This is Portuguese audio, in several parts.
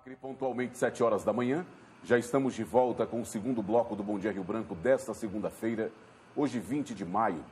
Acre, pontualmente 7 horas da manhã. Já estamos de volta com o segundo bloco do Bom Dia Rio Branco desta segunda-feira, hoje 20 de maio.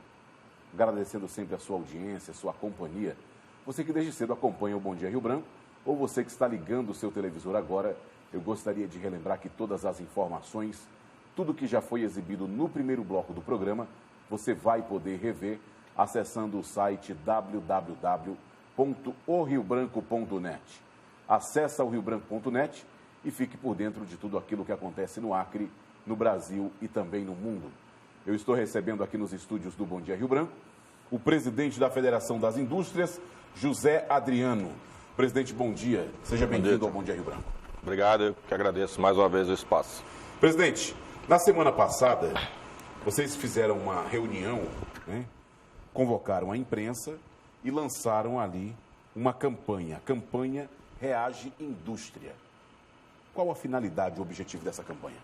Agradecendo sempre a sua audiência, a sua companhia. Você que desde cedo acompanha o Bom Dia Rio Branco, ou você que está ligando o seu televisor agora, eu gostaria de relembrar que todas as informações, tudo que já foi exibido no primeiro bloco do programa, você vai poder rever acessando o site www.oriobranco.net. Acesse o riobranco.net e fique por dentro de tudo aquilo que acontece no Acre, no Brasil e também no mundo. Eu estou recebendo aqui nos estúdios do Bom Dia Rio Branco o presidente da Federação das Indústrias, José Adriano. Presidente, bom dia. Seja bem-vindo ao Bom Dia Rio Branco. Obrigado, eu que agradeço mais uma vez o espaço. Presidente, na semana passada, vocês fizeram uma reunião, né? Convocaram a imprensa e lançaram ali uma campanha. Campanha Reage Indústria. Qual a finalidade e o objetivo dessa campanha?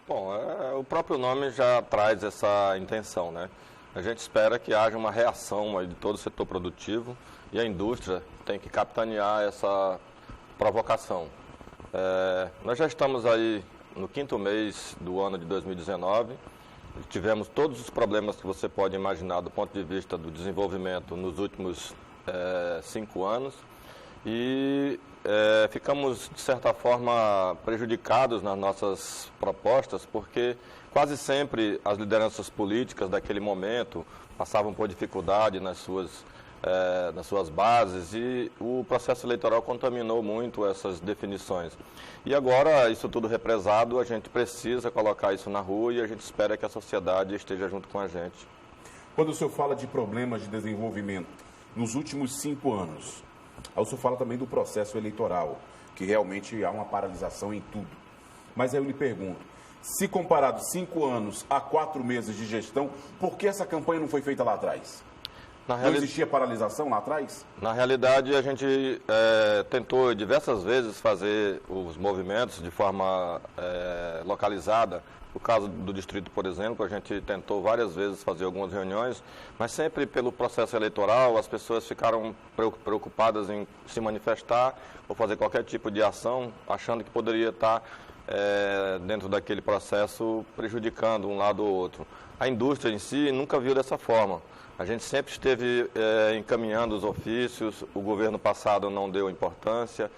Bom, o próprio nome já traz essa intenção, né? A gente espera que haja uma reação aí de todo o setor produtivo e a indústria tem que capitanear essa provocação. Nós já estamos aí no 5º mês do ano de 2019, tivemos todos os problemas que você pode imaginar do ponto de vista do desenvolvimento nos últimos 5 anos e ficamos, de certa forma, prejudicados nas nossas propostas, porque quase sempre as lideranças políticas daquele momento passavam por dificuldade nas suas bases e o processo eleitoral contaminou muito essas definições. E agora, isso tudo represado, a gente precisa colocar isso na rua e a gente espera que a sociedade esteja junto com a gente. Quando o senhor fala de problemas de desenvolvimento nos últimos 5 anos, aí o senhor fala também do processo eleitoral, que realmente há uma paralisação em tudo. Mas aí eu lhe pergunto, se comparado 5 anos a 4 meses de gestão, por que essa campanha não foi feita lá atrás? Não existia paralisação lá atrás? Na realidade, a gente tentou diversas vezes fazer os movimentos de forma localizada. No caso do distrito, por exemplo, a gente tentou várias vezes fazer algumas reuniões, mas sempre pelo processo eleitoral as pessoas ficaram preocupadas em se manifestar ou fazer qualquer tipo de ação, achando que poderia estar dentro daquele processo prejudicando um lado ou outro. A indústria em si nunca viu dessa forma. A gente sempre esteve encaminhando os ofícios, o governo passado não deu importância,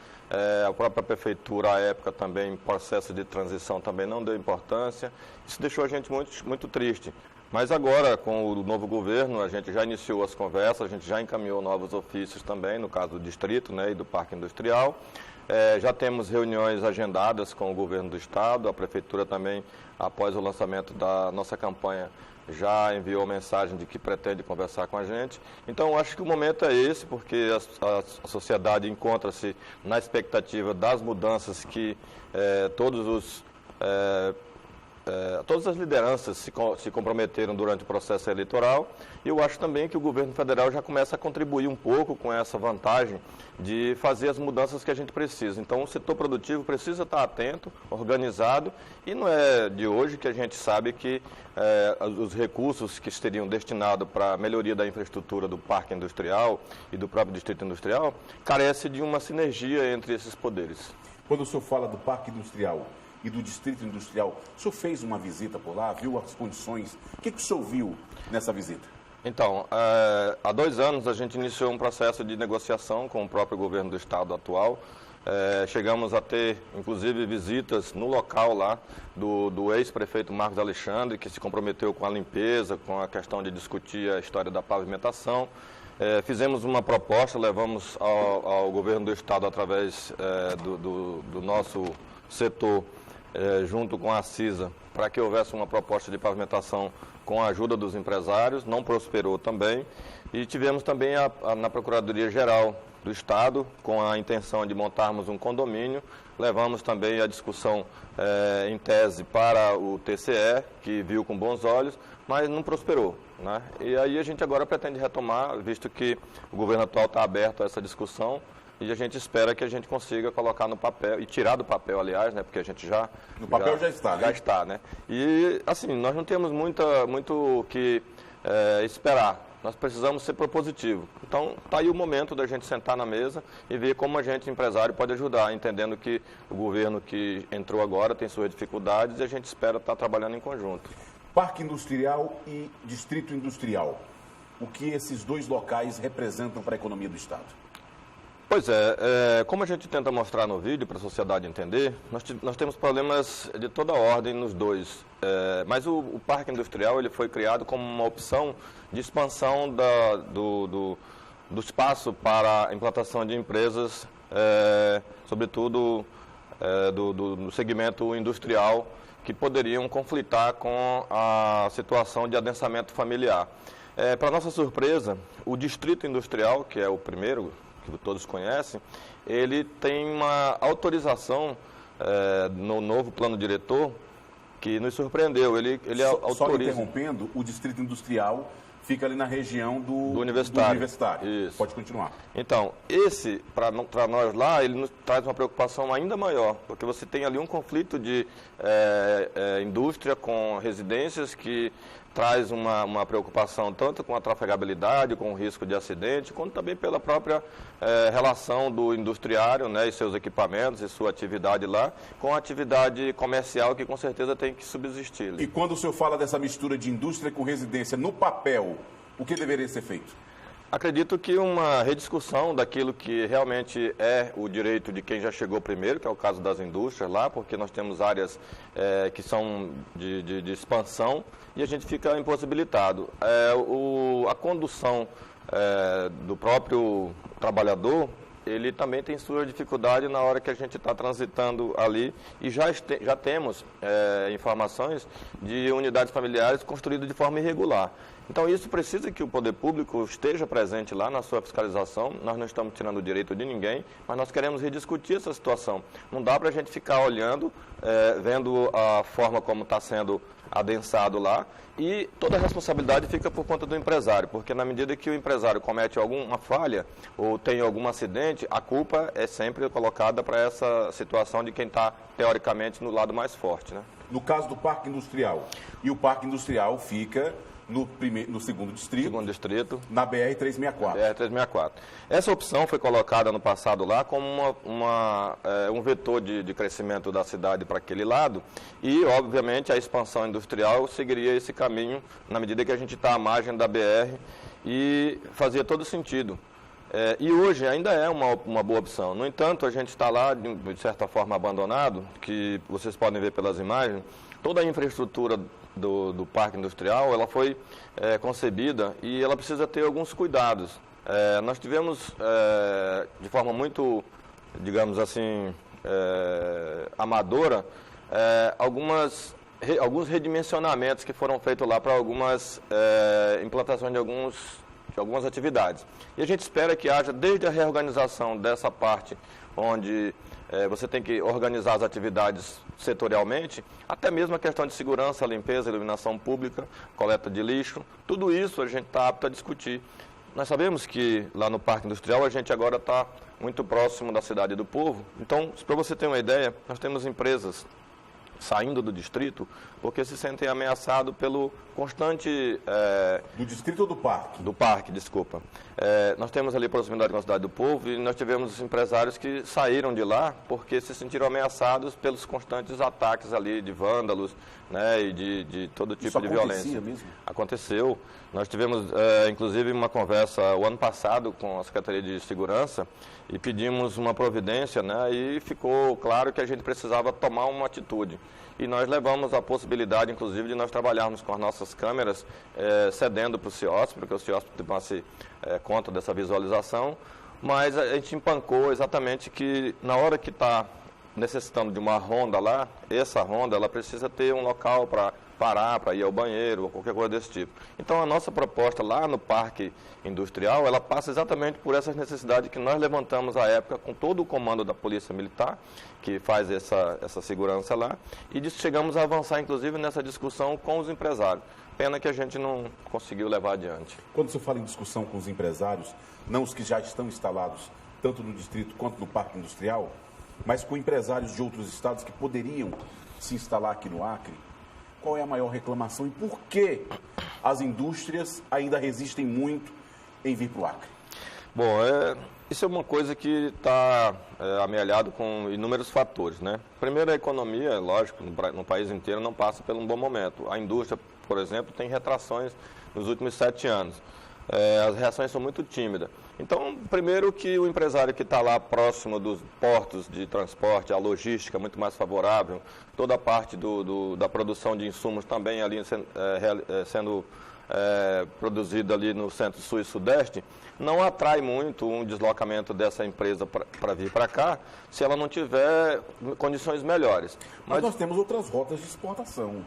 a própria prefeitura, à época, também, em processo de transição, também não deu importância. Isso deixou a gente muito, muito triste. Mas agora, com o novo governo, a gente já iniciou as conversas, a gente já encaminhou novos ofícios também, no caso do distrito, né, e do Parque Industrial. Já temos reuniões agendadas com o governo do estado, a prefeitura também, após o lançamento da nossa campanha, já enviou mensagem de que pretende conversar com a gente. Então, acho que o momento é esse, porque a sociedade encontra-se na expectativa das mudanças que todas as lideranças se comprometeram durante o processo eleitoral. E eu acho também que o governo federal já começa a contribuir um pouco com essa vantagem de fazer as mudanças que a gente precisa. Então, o setor produtivo precisa estar atento, organizado, e não é de hoje que a gente sabe que os recursos que seriam destinados para a melhoria da infraestrutura do parque industrial e do próprio distrito industrial carece de uma sinergia entre esses poderes. Quando o senhor fala do parque industrial e do distrito industrial, o senhor fez uma visita por lá, viu as condições? O que o senhor viu nessa visita? Então, há 2 anos a gente iniciou um processo de negociação com o próprio governo do estado atual. Chegamos a ter, inclusive, visitas no local lá do ex-prefeito Marcos Alexandre, que se comprometeu com a limpeza, com a questão de discutir a história da pavimentação. Fizemos uma proposta, levamos ao governo do estado através do nosso setor, junto com a CISA, para que houvesse uma proposta de pavimentação com a ajuda dos empresários, não prosperou também. E tivemos também na Procuradoria-Geral do Estado, com a intenção de montarmos um condomínio, levamos também a discussão em tese para o TCE, que viu com bons olhos, mas não prosperou, né? E aí a gente agora pretende retomar, visto que o governo atual está aberto a essa discussão, e a gente espera que a gente consiga colocar no papel, e tirar do papel, aliás, né, porque a gente já... No papel já está, né? Já está, né? E, assim, nós não temos muito o que esperar. nós precisamos ser propositivos. Então, está aí o momento da gente sentar na mesa e ver como a gente, empresário, pode ajudar, entendendo que o governo que entrou agora tem suas dificuldades e a gente espera estar trabalhando em conjunto. Parque Industrial e Distrito Industrial. O que esses dois locais representam para a economia do Estado? Pois é, como a gente tenta mostrar no vídeo para a sociedade entender, nós temos problemas de toda ordem nos dois. Mas o Parque Industrial ele foi criado como uma opção de expansão do espaço para a implantação de empresas, sobretudo do segmento industrial, que poderiam conflitar com a situação de adensamento familiar. Para nossa surpresa, o Distrito Industrial, que é o primeiro, que todos conhecem, ele tem uma autorização no novo plano diretor que nos surpreendeu. Ele autoriza... Só interrompendo, o Distrito Industrial fica ali na região do Universitário. Isso. Pode continuar. Então, esse, para nós lá, ele nos traz uma preocupação ainda maior, porque você tem ali um conflito de indústria com residências que traz uma preocupação tanto com a trafegabilidade, com o risco de acidente, quanto também pela própria relação do industriário, né, e seus equipamentos e sua atividade lá, com a atividade comercial que com certeza tem que subsistir. E quando o senhor fala dessa mistura de indústria com residência no papel, o que deveria ser feito? Acredito que uma rediscussão daquilo que realmente é o direito de quem já chegou primeiro, que é o caso das indústrias lá, porque nós temos áreas que são de expansão e a gente fica impossibilitado. A condução do próprio trabalhador, ele também tem sua dificuldade na hora que a gente está transitando ali e já temos informações de unidades familiares construídas de forma irregular. Então isso precisa que o poder público esteja presente lá na sua fiscalização. Nós não estamos tirando o direito de ninguém, mas nós queremos rediscutir essa situação. Não dá para a gente ficar olhando, vendo a forma como está sendo adensado lá, e toda a responsabilidade fica por conta do empresário, porque na medida que o empresário comete alguma falha ou tem algum acidente, a culpa é sempre colocada para essa situação de quem está, teoricamente, no lado mais forte, né? No caso do Parque Industrial, e o Parque Industrial fica no segundo distrito, na BR-364. BR-364. Essa opção foi colocada no passado lá como um vetor de crescimento da cidade para aquele lado e, obviamente, a expansão industrial seguiria esse caminho na medida que a gente está à margem da BR e fazia todo sentido. E hoje ainda é uma boa opção. No entanto, a gente está lá, de certa forma, abandonado, que vocês podem ver pelas imagens, toda a infraestrutura do Parque Industrial, ela foi concebida e ela precisa ter alguns cuidados. Nós tivemos, de forma muito, digamos assim, amadora, alguns redimensionamentos que foram feitos lá para algumas implantações de algumas atividades. E a gente espera que haja, desde a reorganização dessa parte, onde você tem que organizar as atividades setorialmente, até mesmo a questão de segurança, limpeza, iluminação pública, coleta de lixo, tudo isso a gente está apto a discutir. Nós sabemos que lá no Parque Industrial a gente agora está muito próximo da cidade do povo, então, para você ter uma ideia, nós temos empresas saindo do distrito porque se sentem ameaçados pelo constante... Do distrito ou do parque? Do parque, desculpa. Nós temos ali proximidade com a cidade do povo e nós tivemos empresários que saíram de lá porque se sentiram ameaçados pelos constantes ataques ali de vândalos, né, e de todo tipo de violência. Isso acontecia mesmo? Aconteceu. Nós tivemos, inclusive, uma conversa o ano passado com a Secretaria de Segurança e pedimos uma providência, né, e ficou claro que a gente precisava tomar uma atitude. E nós levamos a possibilidade, inclusive, de nós trabalharmos com as nossas câmeras, cedendo para o CIOSP, porque o CIOSP tomasse conta dessa visualização, mas a gente empancou exatamente que na hora que está necessitando de uma ronda lá, essa ronda ela precisa ter um local para parar, para ir ao banheiro ou qualquer coisa desse tipo. Então a nossa proposta lá no Parque Industrial, ela passa exatamente por essas necessidades que nós levantamos à época com todo o comando da Polícia Militar, que faz essa segurança lá, e chegamos a avançar inclusive nessa discussão com os empresários. Pena que a gente não conseguiu levar adiante. Quando você fala em discussão com os empresários, não os que já estão instalados tanto no distrito quanto no Parque Industrial, mas com empresários de outros estados que poderiam se instalar aqui no Acre, qual é a maior reclamação e por que as indústrias ainda resistem muito em vir para o Acre? Bom, isso é uma coisa que está amealhado com inúmeros fatores, né? Primeiro, a economia, lógico, no país inteiro não passa por um bom momento. A indústria, por exemplo, tem retrações nos últimos 7 anos. As reações são muito tímidas. Então, primeiro que o empresário que está lá próximo dos portos de transporte, a logística muito mais favorável, toda a parte da produção de insumos também ali sendo produzido ali no centro, sul e sudeste, não atrai muito um deslocamento dessa empresa para vir para cá, se ela não tiver condições melhores. Mas nós temos outras rotas de exportação.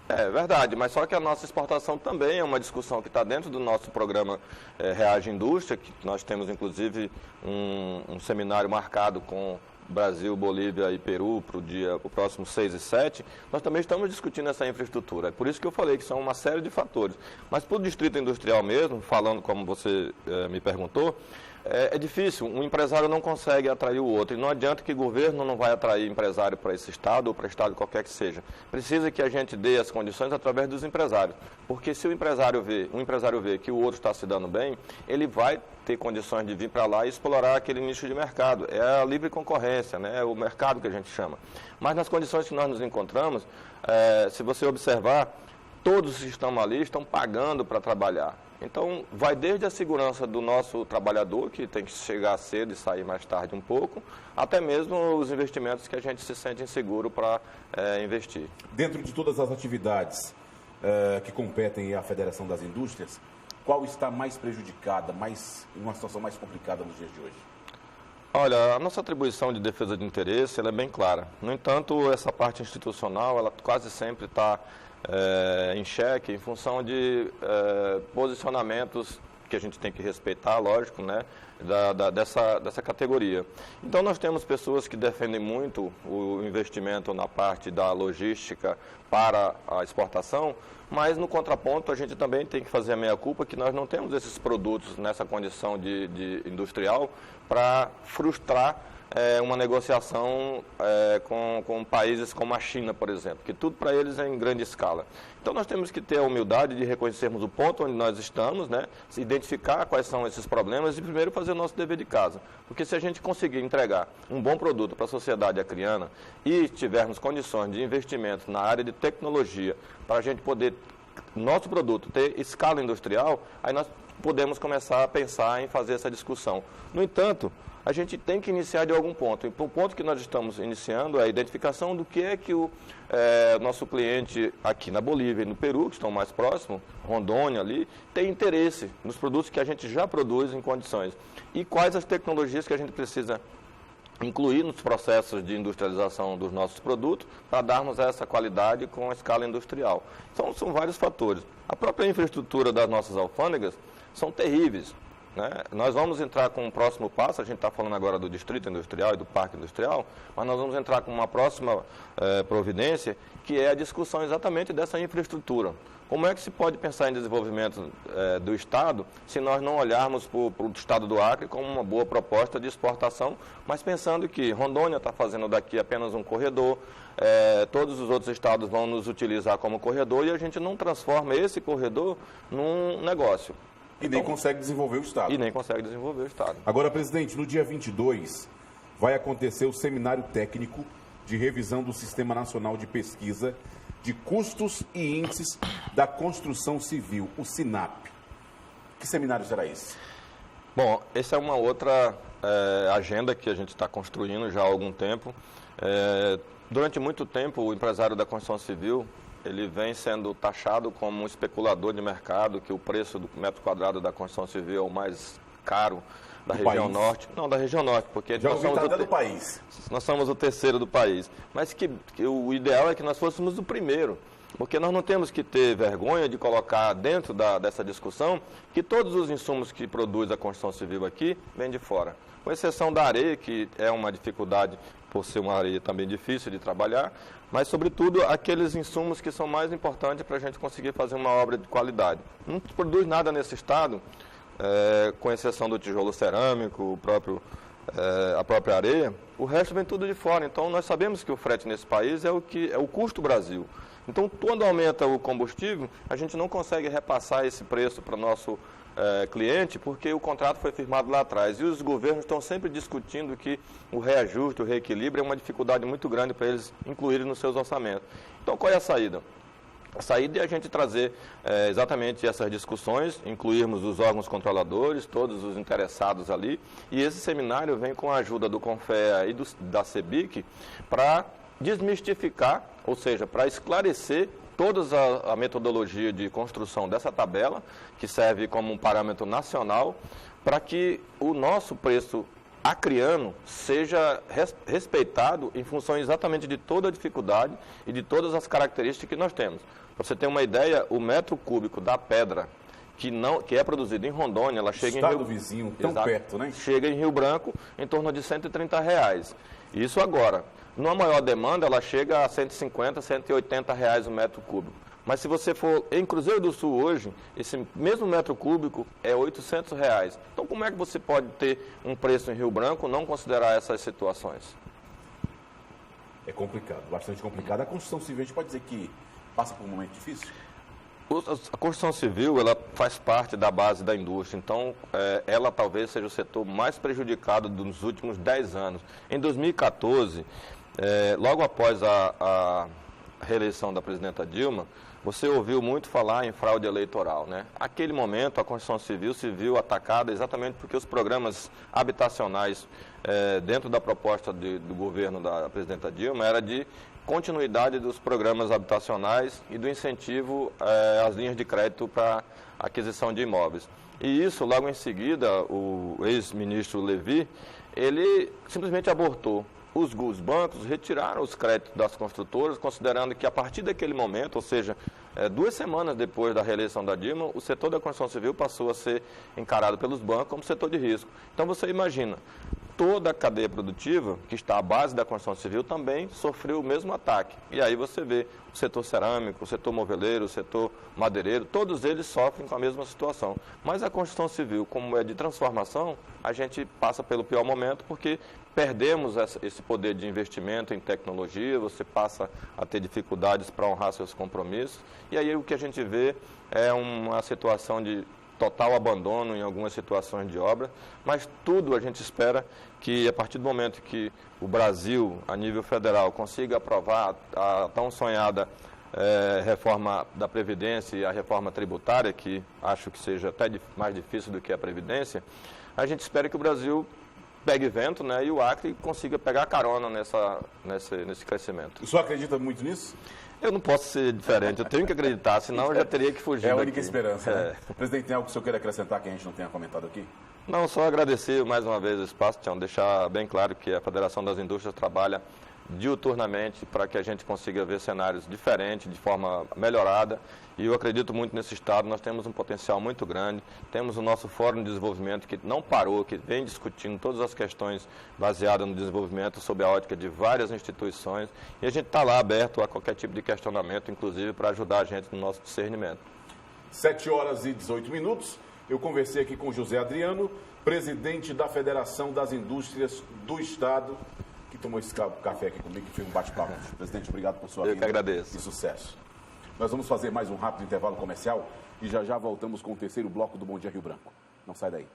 É verdade, mas só que a nossa exportação também é uma discussão que está dentro do nosso programa Reage Indústria, que nós temos inclusive um seminário marcado com Brasil, Bolívia e Peru para o próximo 6 e 7, nós também estamos discutindo essa infraestrutura. É por isso que eu falei que são uma série de fatores. Mas para o distrito industrial mesmo, falando como você me perguntou, é difícil, um empresário não consegue atrair o outro, e não adianta que o governo não vai atrair empresário para esse estado ou para estado qualquer que seja. Precisa que a gente dê as condições através dos empresários, porque se um empresário vê que o outro está se dando bem, ele vai ter condições de vir para lá e explorar aquele nicho de mercado. É a livre concorrência, né? É o mercado que a gente chama. Mas nas condições que nós nos encontramos, se você observar, todos que estão ali estão pagando para trabalhar. Então, vai desde a segurança do nosso trabalhador, que tem que chegar cedo e sair mais tarde um pouco, até mesmo os investimentos que a gente se sente inseguro para investir. Dentro de todas as atividades que competem à Federação das Indústrias, qual está mais prejudicada, em uma situação mais complicada nos dias de hoje? Olha, a nossa atribuição de defesa de interesse ela é bem clara. No entanto, essa parte institucional, ela quase sempre está em xeque em função de posicionamentos que a gente tem que respeitar, lógico, né, dessa categoria. Então, nós temos pessoas que defendem muito o investimento na parte da logística para a exportação, mas no contraponto a gente também tem que fazer a meia-culpa que nós não temos esses produtos nessa condição de industrial para frustrar uma negociação com países como a China, por exemplo, que tudo para eles é em grande escala. Então nós temos que ter a humildade de reconhecermos o ponto onde nós estamos, né, identificar quais são esses problemas e primeiro fazer o nosso dever de casa. Porque se a gente conseguir entregar um bom produto para a sociedade acriana e tivermos condições de investimento na área de tecnologia para a gente poder, nosso produto, ter escala industrial, aí nós podemos começar a pensar em fazer essa discussão. No entanto, a gente tem que iniciar de algum ponto. E o ponto que nós estamos iniciando é a identificação do que é que o nosso cliente aqui na Bolívia e no Peru, que estão mais próximos, Rondônia ali, tem interesse nos produtos que a gente já produz em condições. E quais as tecnologias que a gente precisa incluir nos processos de industrialização dos nossos produtos para darmos essa qualidade com a escala industrial. Então, são vários fatores. A própria infraestrutura das nossas alfândegas são terríveis. Né? Nós vamos entrar com um próximo passo, a gente está falando agora do Distrito Industrial e do Parque Industrial, mas nós vamos entrar com uma próxima providência, que é a discussão exatamente dessa infraestrutura. Como é que se pode pensar em desenvolvimento do Estado se nós não olharmos para o Estado do Acre como uma boa proposta de exportação, mas pensando que Rondônia está fazendo daqui apenas um corredor, todos os outros estados vão nos utilizar como corredor e a gente não transforma esse corredor num negócio. E nem consegue desenvolver o Estado. E nem consegue desenvolver o Estado. Agora, presidente, no dia 22 vai acontecer o Seminário Técnico de Revisão do Sistema Nacional de Pesquisa de Custos e Índices da Construção Civil, o SINAP. Que seminário será esse? Bom, essa é uma outra agenda que a gente está construindo já há algum tempo. Durante muito tempo, o empresário da construção civil ele vem sendo taxado como um especulador de mercado, que o preço do metro quadrado da construção civil é o mais caro da região norte. Não, da região norte, porque já ouvi até do país. Nós somos o terceiro do país. Mas que o ideal é que nós fôssemos o primeiro, porque nós não temos que ter vergonha de colocar dentro dessa discussão que todos os insumos que produz a construção civil aqui vêm de fora. Com exceção da areia, que é uma dificuldade por ser uma areia também difícil de trabalhar, mas, sobretudo, aqueles insumos que são mais importantes para a gente conseguir fazer uma obra de qualidade. Não produz nada nesse estado, com exceção do tijolo cerâmico, o próprio a própria areia, o resto vem tudo de fora. Então, nós sabemos que o frete nesse país é o custo Brasil. Então, quando aumenta o combustível, a gente não consegue repassar esse preço para o nosso cliente, porque o contrato foi firmado lá atrás. E os governos estão sempre discutindo que o reajuste, o reequilíbrio é uma dificuldade muito grande para eles incluírem nos seus orçamentos. Então, qual é a saída? A saída é a gente trazer exatamente essas discussões, incluirmos os órgãos controladores, todos os interessados ali, e esse seminário vem com a ajuda do CONFEA e da CEBIC para desmistificar, ou seja, para esclarecer toda a metodologia de construção dessa tabela, que serve como um parâmetro nacional, para que o nosso preço acriano seja respeitado em função exatamente de toda a dificuldade e de todas as características que nós temos. Para você ter uma ideia, o metro cúbico da pedra que é produzida em Rondônia, ela chega Estado em Rio... vizinho, tão perto, né? Chega em Rio Branco em torno de R$130. Isso agora. Numa maior demanda, ela chega a R$150, R$180 o metro cúbico. Mas se você for em Cruzeiro do Sul hoje, esse mesmo metro cúbico é R$800. Então, como é que você pode ter um preço em Rio Branco e não considerar essas situações? É complicado, bastante complicado. A construção civil, a gente pode dizer que passa por um momento difícil? A construção civil, ela faz parte da base da indústria, então ela talvez seja o setor mais prejudicado dos últimos 10 anos. Em 2014, logo após a reeleição da presidenta Dilma, você ouviu muito falar em fraude eleitoral, né? Naquele momento, a construção civil se viu atacada exatamente porque os programas habitacionais dentro da proposta do governo da presidenta Dilma era de continuidade dos programas habitacionais e do incentivo às linhas de crédito para aquisição de imóveis. E isso, logo em seguida, o ex-ministro Levi, ele simplesmente abortou. Os bancos retiraram os créditos das construtoras, considerando que a partir daquele momento, ou seja, 2 semanas depois da reeleição da Dilma, o setor da construção civil passou a ser encarado pelos bancos como setor de risco. Então você imagina, toda a cadeia produtiva, que está à base da construção civil, também sofreu o mesmo ataque. E aí você vê o setor cerâmico, o setor moveleiro, o setor madeireiro, todos eles sofrem com a mesma situação. Mas a construção civil, como é de transformação, a gente passa pelo pior momento porque perdemos esse poder de investimento em tecnologia, você passa a ter dificuldades para honrar seus compromissos. E aí o que a gente vê é uma situação de total abandono em algumas situações de obra, mas tudo a gente espera que a partir do momento que o Brasil, a nível federal, consiga aprovar a tão sonhada reforma da Previdência e a reforma tributária, que acho que seja até mais difícil do que a Previdência, a gente espera que o Brasil pegue vento, né, e o Acre consiga pegar carona nesse crescimento. O senhor acredita muito nisso? Eu não posso ser diferente, eu tenho que acreditar, senão eu já teria que fugir É a daqui. única esperança, né? Presidente, tem algo que o senhor queira acrescentar que a gente não tenha comentado aqui? Não, só agradecer mais uma vez o espaço, Tião, deixar bem claro que a Federação das Indústrias trabalha diuturnamente para que a gente consiga ver cenários diferentes, de forma melhorada, e eu acredito muito nesse estado. Nós temos um potencial muito grande, temos o nosso Fórum de Desenvolvimento que não parou, que vem discutindo todas as questões baseadas no desenvolvimento sob a ótica de várias instituições, e a gente está lá aberto a qualquer tipo de questionamento, inclusive para ajudar a gente no nosso discernimento. 7h18. Eu conversei aqui com José Adriano, presidente da Federação das Indústrias do Estado, que tomou esse café aqui comigo, que fez um bate-papo. Presidente, obrigado por sua vinda. Eu que agradeço. E sucesso. Nós vamos fazer mais um rápido intervalo comercial e já voltamos com o terceiro bloco do Bom Dia Rio Branco. Não sai daí.